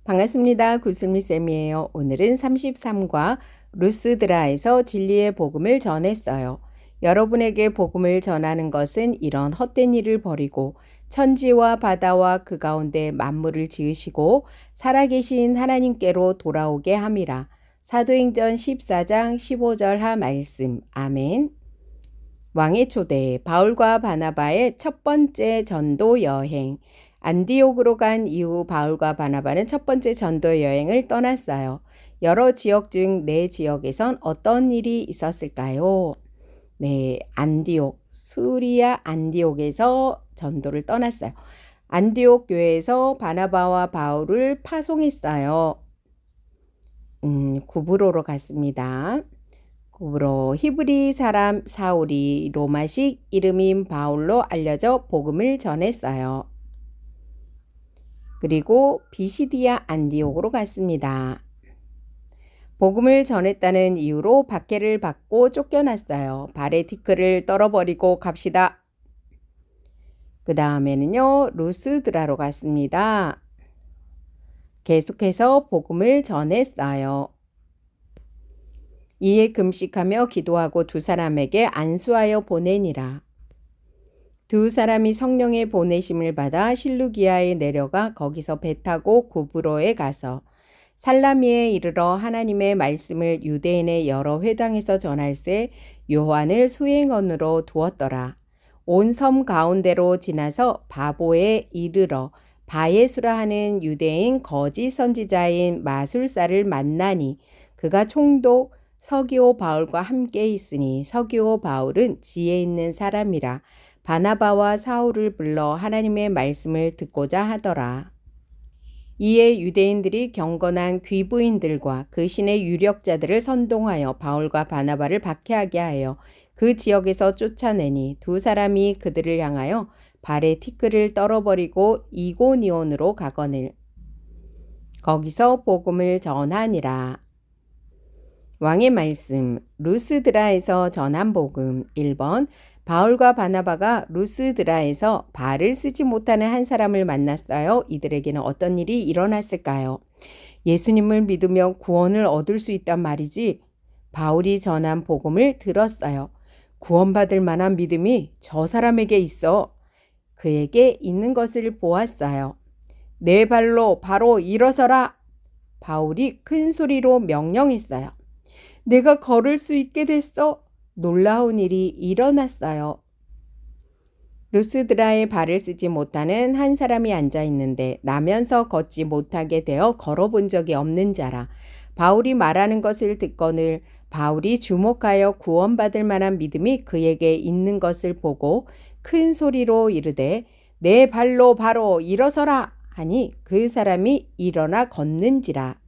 반갑습니다. 구슬미쌤이에요. 오늘은 33과 루스드라에서 진리의 복음을 전했어요. 여러분에게 복음을 전하는 것은 이런 헛된 일을 버리고 천지와 바다와 그 가운데 만물을 지으시고 살아계신 하나님께로 돌아오게 함이라. 사도행전 14장 15절 하 말씀. 아멘. 왕의 초대, 바울과 바나바의 첫 번째 전도 여행. 안디옥으로 간 이후 바울과 바나바는 첫 번째 전도 여행을 떠났어요. 여러 지역 중 네 지역에선 어떤 일이 있었을까요? 네, 안디옥, 수리아 안디옥에서 전도를 떠났어요. 안디옥 교회에서 바나바와 바울을 파송했어요. 구브로로 갔습니다. 구브로 히브리 사람 사울이 로마식 이름인 바울로 알려져 복음을 전했어요. 그리고 비시디아 안디옥으로 갔습니다. 복음을 전했다는 이유로 박해를 받고 쫓겨났어요. 발에 티끌을 떨어버리고 갑시다. 그 다음에는요, 루스드라로 갔습니다. 계속해서 복음을 전했어요. 이에 금식하며 기도하고 두 사람에게 안수하여 보내니라. 두 사람이 성령의 보내심을 받아 실루기아에 내려가 거기서 배 타고 구브로에 가서 살라미에 이르러 하나님의 말씀을 유대인의 여러 회당에서 전할새 요한을 수행원으로 두었더라. 온 섬 가운데로 지나서 바보에 이르러 바예수라 하는 유대인 거짓 선지자인 마술사를 만나니 그가 총독 서기오 바울과 함께 있으니 서기오 바울은 지혜 있는 사람이라 바나바와 사울을 불러 하나님의 말씀을 듣고자 하더라. 이에 유대인들이 경건한 귀부인들과 그 신의 유력자들을 선동하여 바울과 바나바를 박해하게 하여 그 지역에서 쫓아내니 두 사람이 그들을 향하여 발에 티끌을 떨어버리고 이고니온으로 가거늘 거기서 복음을 전하니라. 왕의 말씀, 루스드라에서 전한 복음. 1번, 바울과 바나바가 루스드라에서 발을 쓰지 못하는 한 사람을 만났어요. 이들에게는 어떤 일이 일어났을까요? 예수님을 믿으며 구원을 얻을 수 있단 말이지. 바울이 전한 복음을 들었어요. 구원받을 만한 믿음이 저 사람에게 있어. 그에게 있는 것을 보았어요. 내 발로 바로 일어서라. 바울이 큰 소리로 명령했어요. 내가 걸을 수 있게 됐어. 놀라운 일이 일어났어요. 루스드라에 발을 쓰지 못하는 한 사람이 앉아 있는데 나면서 걷지 못하게 되어 걸어본 적이 없는 자라. 바울이 말하는 것을 듣거늘 바울이 주목하여 구원받을 만한 믿음이 그에게 있는 것을 보고 큰 소리로 이르되 내 발로 바로 일어서라 하니 그 사람이 일어나 걷는지라.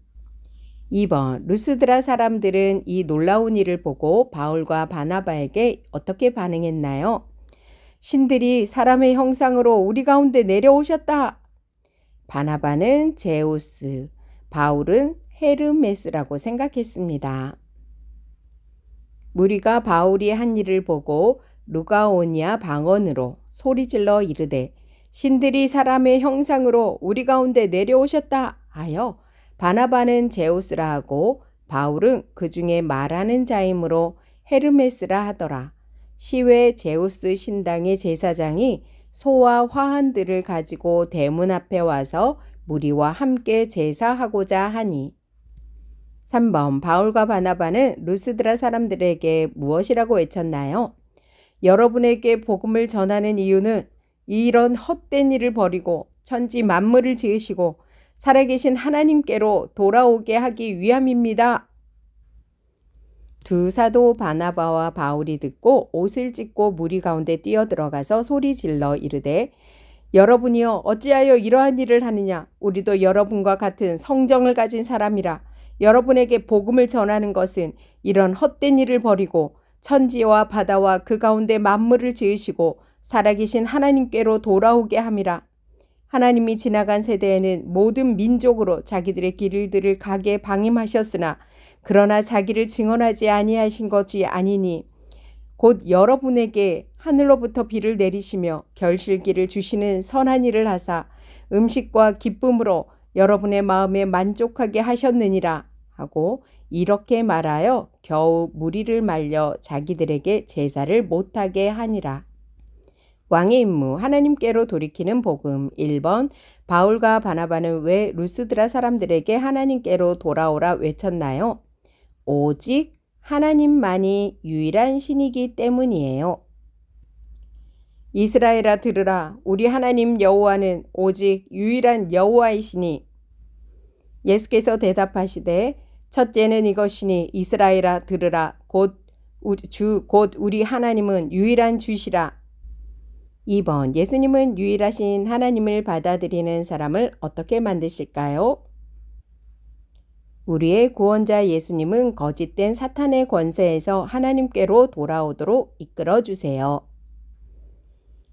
2번, 루스드라 사람들은 이 놀라운 일을 보고 바울과 바나바에게 어떻게 반응했나요? 신들이 사람의 형상으로 우리 가운데 내려오셨다. 바나바는 제우스, 바울은 헤르메스라고 생각했습니다. 무리가 바울이 한 일을 보고 루가오니아 방언으로 소리질러 이르되 신들이 사람의 형상으로 우리 가운데 내려오셨다 하여 바나바는 제우스라 하고 바울은 그 중에 말하는 자이므로 헤르메스라 하더라. 시외 제우스 신당의 제사장이 소와 화환들을 가지고 대문 앞에 와서 무리와 함께 제사하고자 하니. 3번, 바울과 바나바는 루스드라 사람들에게 무엇이라고 외쳤나요? 여러분에게 복음을 전하는 이유는 이런 헛된 일을 버리고 천지 만물을 지으시고 살아계신 하나님께로 돌아오게 하기 위함입니다. 두 사도 바나바와 바울이 듣고 옷을 찢고 무리 가운데 뛰어들어가서 소리질러 이르되 여러분이여 어찌하여 이러한 일을 하느냐? 우리도 여러분과 같은 성정을 가진 사람이라. 여러분에게 복음을 전하는 것은 이런 헛된 일을 버리고 천지와 바다와 그 가운데 만물을 지으시고 살아계신 하나님께로 돌아오게 함이라. 하나님이 지나간 세대에는 모든 민족으로 자기들의 길들을 가게 방임하셨으나 그러나 자기를 증언하지 아니하신 것이 아니니 곧 여러분에게 하늘로부터 비를 내리시며 결실기를 주시는 선한 일을 하사 음식과 기쁨으로 여러분의 마음에 만족하게 하셨느니라 하고 이렇게 말하여 겨우 무리를 말려 자기들에게 제사를 못하게 하니라. 왕의 임무, 하나님께로 돌이키는 복음. 1번, 바울과 바나바는 왜 루스드라 사람들에게 하나님께로 돌아오라 외쳤나요? 오직 하나님만이 유일한 신이기 때문이에요. 이스라엘아 들으라. 우리 하나님 여호와는 오직 유일한 여호와이시니. 예수께서 대답하시되 첫째는 이것이니 이스라엘아 들으라. 곧 우리 하나님은 유일한 주시라. 2번, 예수님은 유일하신 하나님을 받아들이는 사람을 어떻게 만드실까요? 우리의 구원자 예수님은 거짓된 사탄의 권세에서 하나님께로 돌아오도록 이끌어 주세요.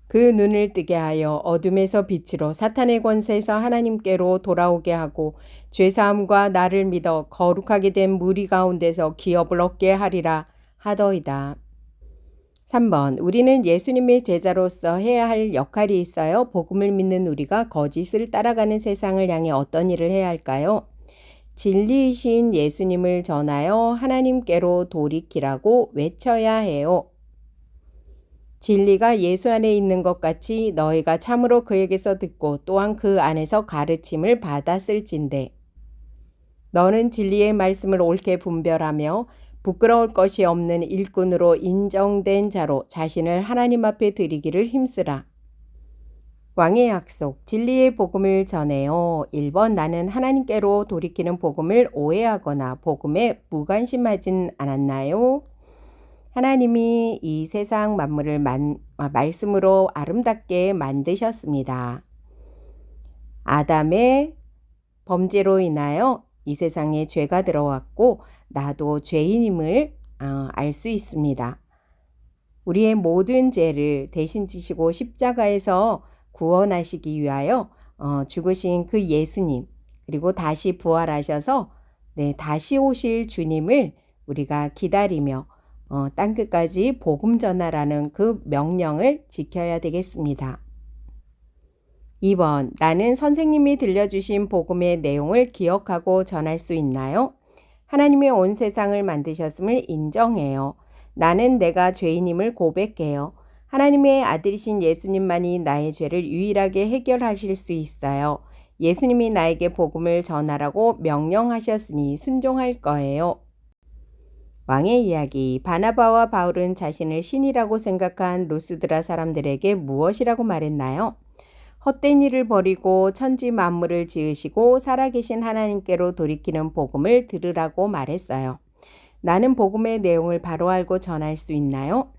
그 눈을 뜨게 하여 어둠에서 빛으로 사탄의 권세에서 하나님께로 돌아오게 하고 죄사함과 나를 믿어 거룩하게 된 무리 가운데서 기업을 얻게 하리라 하더이다. 3번, 우리는 예수님의 제자로서 해야 할 역할이 있어요. 복음을 믿는 우리가 거짓을 따라가는 세상을 향해 어떤 일을 해야 할까요? 진리이신 예수님을 전하여 하나님께로 돌이키라고 외쳐야 해요. 진리가 예수 안에 있는 것 같이 너희가 참으로 그에게서 듣고 또한 그 안에서 가르침을 받았을진대. 너는 진리의 말씀을 옳게 분별하며 부끄러울 것이 없는 일꾼으로 인정된 자로 자신을 하나님 앞에 드리기를 힘쓰라. 왕의 약속, 진리의 복음을 전해요. 1번, 나는 하나님께로 돌이키는 복음을 오해하거나 복음에 무관심하진 않았나요? 하나님이 이 세상 만물을 말씀으로 아름답게 만드셨습니다. 아담의 범죄로 인하여 이 세상에 죄가 들어왔고 나도 죄인임을 알 수 있습니다. 우리의 모든 죄를 대신 지시고 십자가에서 구원하시기 위하여 죽으신 그 예수님, 그리고 다시 부활하셔서 다시 오실 주님을 우리가 기다리며 땅끝까지 복음 전하라는 그 명령을 지켜야 되겠습니다. 2번, 나는 선생님이 들려주신 복음의 내용을 기억하고 전할 수 있나요? 하나님이 온 세상을 만드셨음을 인정해요. 나는 내가 죄인임을 고백해요. 하나님의 아들이신 예수님만이 나의 죄를 유일하게 해결하실 수 있어요. 예수님이 나에게 복음을 전하라고 명령하셨으니 순종할 거예요. 왕의 이야기, 바나바와 바울은 자신을 신이라고 생각한 루스드라 사람들에게 무엇이라고 말했나요? 헛된 일을 버리고 천지 만물을 지으시고 살아계신 하나님께로 돌이키는 복음을 들으라고 말했어요. 나는 복음의 내용을 바로 알고 전할 수 있나요?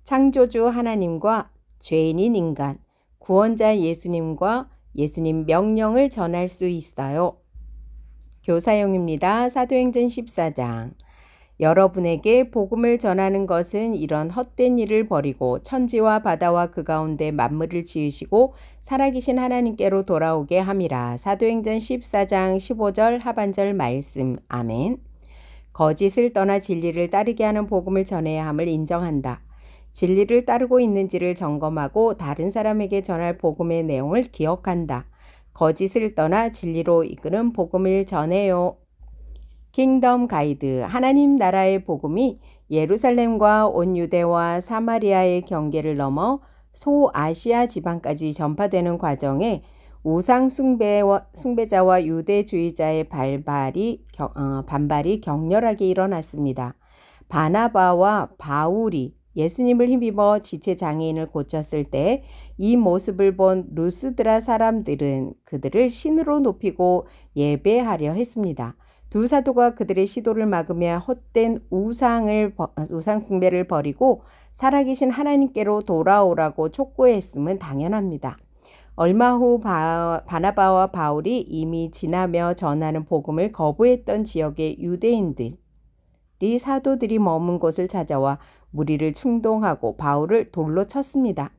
창조주 하나님과 죄인인 인간, 구원자 예수님과 예수님 명령을 전할 수 있어요. 교사용입니다. 사도행전 14장. 여러분에게 복음을 전하는 것은 이런 헛된 일을 버리고 천지와 바다와 그 가운데 만물을 지으시고 살아계신 하나님께로 돌아오게 함이라. 사도행전 14장 15절 하반절 말씀. 아멘. 거짓을 떠나 진리를 따르게 하는 복음을 전해야 함을 인정한다. 진리를 따르고 있는지를 점검하고 다른 사람에게 전할 복음의 내용을 기억한다. 거짓을 떠나 진리로 이끄는 복음을 전해요. 킹덤 가이드, 하나님 나라의 복음이 예루살렘과 온 유대와 사마리아의 경계를 넘어 소아시아 지방까지 전파되는 과정에 우상 숭배자와 유대주의자의 반발이 격렬하게 일어났습니다. 바나바와 바울이 예수님을 힘입어 지체 장애인을 고쳤을 때 이 모습을 본 루스드라 사람들은 그들을 신으로 높이고 예배하려 했습니다. 두 사도가 그들의 시도를 막으며 헛된 우상 숭배를 버리고 살아계신 하나님께로 돌아오라고 촉구했음은 당연합니다. 얼마 후 바나바와 바울이 이미 지나며 전하는 복음을 거부했던 지역의 유대인들이 사도들이 머문 곳을 찾아와 무리를 충동하고 바울을 돌로 쳤습니다.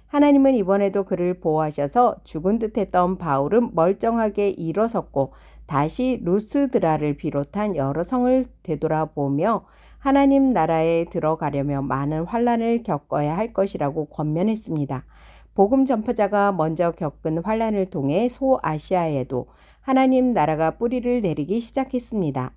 하나님은 이번에도 그를 보호하셔서 죽은 듯했던 바울은 멀쩡하게 일어섰고 다시 루스드라를 비롯한 여러 성을 되돌아보며 하나님 나라에 들어가려며 많은 환난을 겪어야 할 것이라고 권면했습니다. 복음 전파자가 먼저 겪은 환난을 통해 소아시아에도 하나님 나라가 뿌리를 내리기 시작했습니다.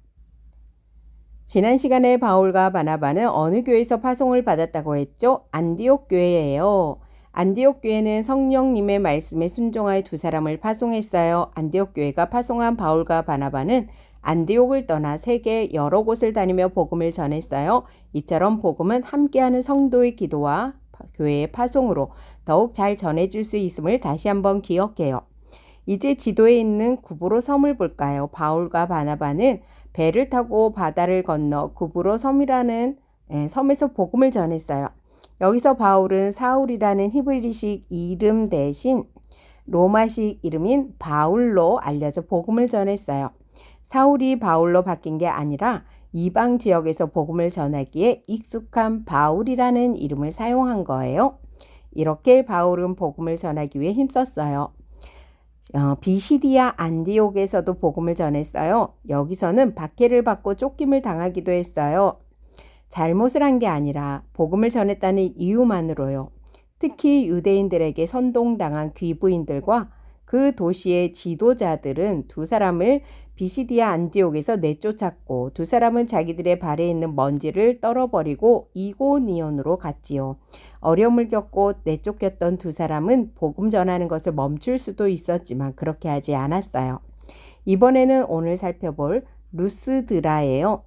지난 시간에 바울과 바나바는 어느 교회에서 파송을 받았다고 했죠? 안디옥 교회예요. 안디옥 교회는 성령님의 말씀에 순종하여 두 사람을 파송했어요. 안디옥 교회가 파송한 바울과 바나바는 안디옥을 떠나 세계 여러 곳을 다니며 복음을 전했어요. 이처럼 복음은 함께하는 성도의 기도와 교회의 파송으로 더욱 잘 전해질 수 있음을 다시 한번 기억해요. 이제 지도에 있는 구브로 섬을 볼까요? 바울과 바나바는 배를 타고 바다를 건너 구브로 섬이라는 섬에서 복음을 전했어요. 여기서 바울은 사울이라는 히브리식 이름 대신 로마식 이름인 바울로 알려져 복음을 전했어요. 사울이 바울로 바뀐 게 아니라 이방 지역에서 복음을 전하기에 익숙한 바울이라는 이름을 사용한 거예요. 이렇게 바울은 복음을 전하기 위해 힘썼어요. 비시디아 안디옥에서도 복음을 전했어요. 여기서는 박해를 받고 쫓김을 당하기도 했어요. 잘못을 한 게 아니라 복음을 전했다는 이유만으로요. 특히 유대인들에게 선동당한 귀부인들과 그 도시의 지도자들은 두 사람을 비시디아 안디옥에서 내쫓았고 두 사람은 자기들의 발에 있는 먼지를 떨어버리고 이고니온으로 갔지요. 어려움을 겪고 내쫓겼던 두 사람은 복음 전하는 것을 멈출 수도 있었지만 그렇게 하지 않았어요. 이번에는 오늘 살펴볼 루스드라예요.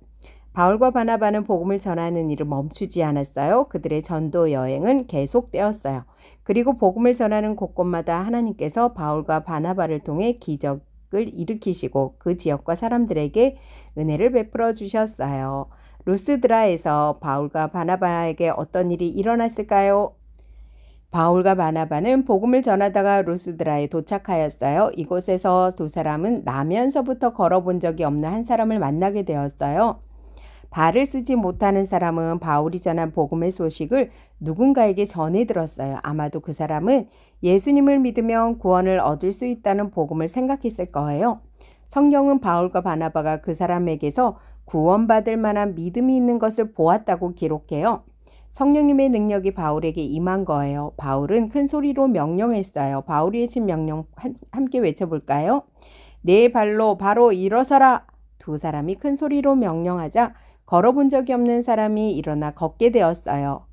바울과 바나바는 복음을 전하는 일을 멈추지 않았어요. 그들의 전도 여행은 계속되었어요. 그리고 복음을 전하는 곳곳마다 하나님께서 바울과 바나바를 통해 기적을 일으키시고 그 지역과 사람들에게 은혜를 베풀어 주셨어요. 루스드라에서 바울과 바나바에게 어떤 일이 일어났을까요? 바울과 바나바는 복음을 전하다가 루스드라에 도착하였어요. 이곳에서 두 사람은 나면서부터 걸어본 적이 없는 한 사람을 만나게 되었어요. 발을 쓰지 못하는 사람은 바울이 전한 복음의 소식을 누군가에게 전해 들었어요. 아마도 그 사람은 예수님을 믿으면 구원을 얻을 수 있다는 복음을 생각했을 거예요. 성경은 바울과 바나바가 그 사람에게서 구원받을 만한 믿음이 있는 것을 보았다고 기록해요. 성령님의 능력이 바울에게 임한 거예요. 바울은 큰 소리로 명령했어요. 바울이 외친 명령 함께 외쳐볼까요? 내 발로 바로 일어서라. 두 사람이 큰 소리로 명령하자 걸어본 적이 없는 사람이 일어나 걷게 되었어요.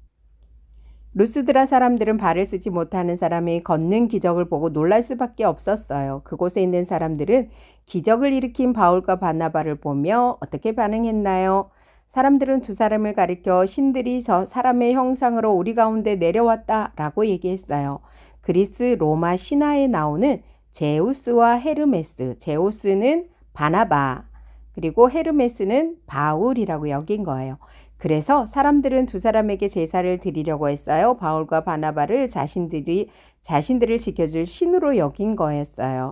루스드라 사람들은 발을 쓰지 못하는 사람이 걷는 기적을 보고 놀랄 수밖에 없었어요. 그곳에 있는 사람들은 기적을 일으킨 바울과 바나바를 보며 어떻게 반응했나요? 사람들은 두 사람을 가리켜 신들이 저 사람의 형상으로 우리 가운데 내려왔다라고 얘기했어요. 그리스 로마 신화에 나오는 제우스와 헤르메스, 제우스는 바나바, 그리고 헤르메스는 바울이라고 여긴 거예요. 그래서 사람들은 두 사람에게 제사를 드리려고 했어요. 바울과 바나바를 자신들을 지켜줄 신으로 여긴 거였어요.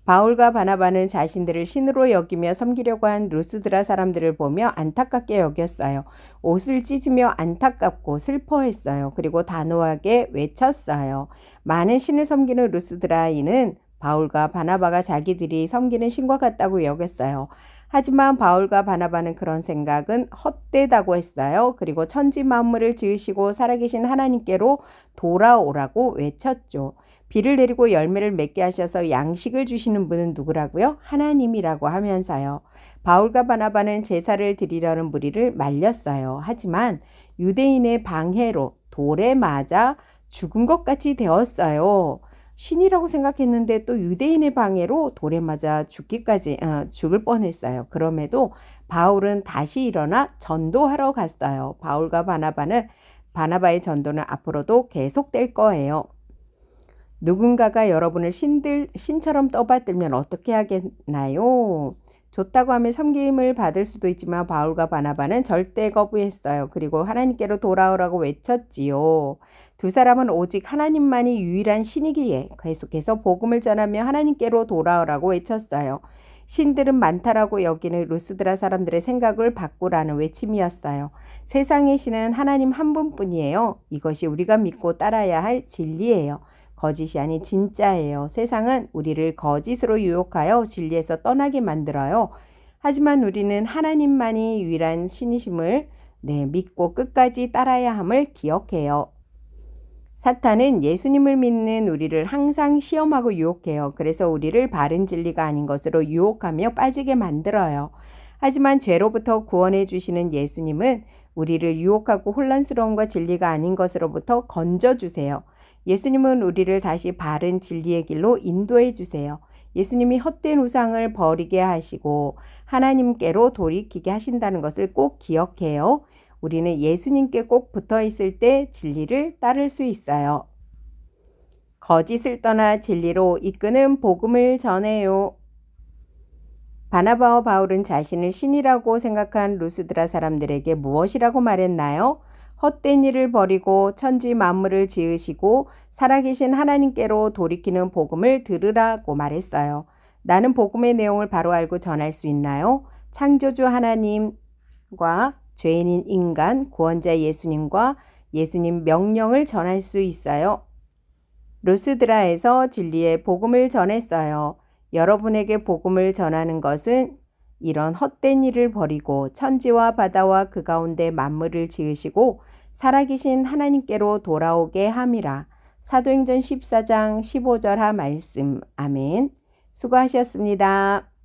바울과 바나바는 자신들을 신으로 여기며 섬기려고 한 루스드라 사람들을 보며 안타깝게 여겼어요. 옷을 찢으며 안타깝고 슬퍼했어요. 그리고 단호하게 외쳤어요. 많은 신을 섬기는 루스드라인은 바울과 바나바가 자기들이 섬기는 신과 같다고 여겼어요. 하지만 바울과 바나바는 그런 생각은 헛되다고 했어요. 그리고 천지 만물을 지으시고 살아계신 하나님께로 돌아오라고 외쳤죠. 비를 내리고 열매를 맺게 하셔서 양식을 주시는 분은 누구라고요? 하나님이라고 하면서요. 바울과 바나바는 제사를 드리려는 무리를 말렸어요. 하지만 유대인의 방해로 돌에 맞아 죽은 것 같이 되었어요. 신이라고 생각했는데 또 유대인의 방해로 돌에 맞아 죽을 뻔했어요. 그럼에도 바울은 다시 일어나 전도하러 갔어요. 바울과 바나바의 전도는 앞으로도 계속될 거예요. 누군가가 여러분을 신처럼 떠받들면 어떻게 하겠나요? 좋다고 하면 섬김을 받을 수도 있지만 바울과 바나바는 절대 거부했어요. 그리고 하나님께로 돌아오라고 외쳤지요. 두 사람은 오직 하나님만이 유일한 신이기에 계속해서 복음을 전하며 하나님께로 돌아오라고 외쳤어요. 신들은 많다라고 여기는 루스드라 사람들의 생각을 바꾸라는 외침이었어요. 세상의 신은 하나님 한 분뿐이에요. 이것이 우리가 믿고 따라야 할 진리예요. 거짓이 아닌 진짜예요. 세상은 우리를 거짓으로 유혹하여 진리에서 떠나게 만들어요. 하지만 우리는 하나님만이 유일한 신이심을 믿고 끝까지 따라야 함을 기억해요. 사탄은 예수님을 믿는 우리를 항상 시험하고 유혹해요. 그래서 우리를 바른 진리가 아닌 것으로 유혹하며 빠지게 만들어요. 하지만 죄로부터 구원해 주시는 예수님은 우리를 유혹하고 혼란스러움과 진리가 아닌 것으로부터 건져주세요. 예수님은 우리를 다시 바른 진리의 길로 인도해 주세요. 예수님이 헛된 우상을 버리게 하시고 하나님께로 돌이키게 하신다는 것을 꼭 기억해요. 우리는 예수님께 꼭 붙어 있을 때 진리를 따를 수 있어요. 거짓을 떠나 진리로 이끄는 복음을 전해요. 바나바와 바울은 자신을 신이라고 생각한 루스드라 사람들에게 무엇이라고 말했나요? 헛된 일을 버리고 천지 만물을 지으시고 살아계신 하나님께로 돌이키는 복음을 들으라고 말했어요. 나는 복음의 내용을 바로 알고 전할 수 있나요? 창조주 하나님과 죄인인 인간, 구원자 예수님과 예수님 명령을 전할 수 있어요. 루스드라에서 진리의 복음을 전했어요. 여러분에게 복음을 전하는 것은 이런 헛된 일을 버리고 천지와 바다와 그 가운데 만물을 지으시고 살아계신 하나님께로 돌아오게 함이라. 사도행전 14장 15절 하 말씀. 아멘. 수고하셨습니다.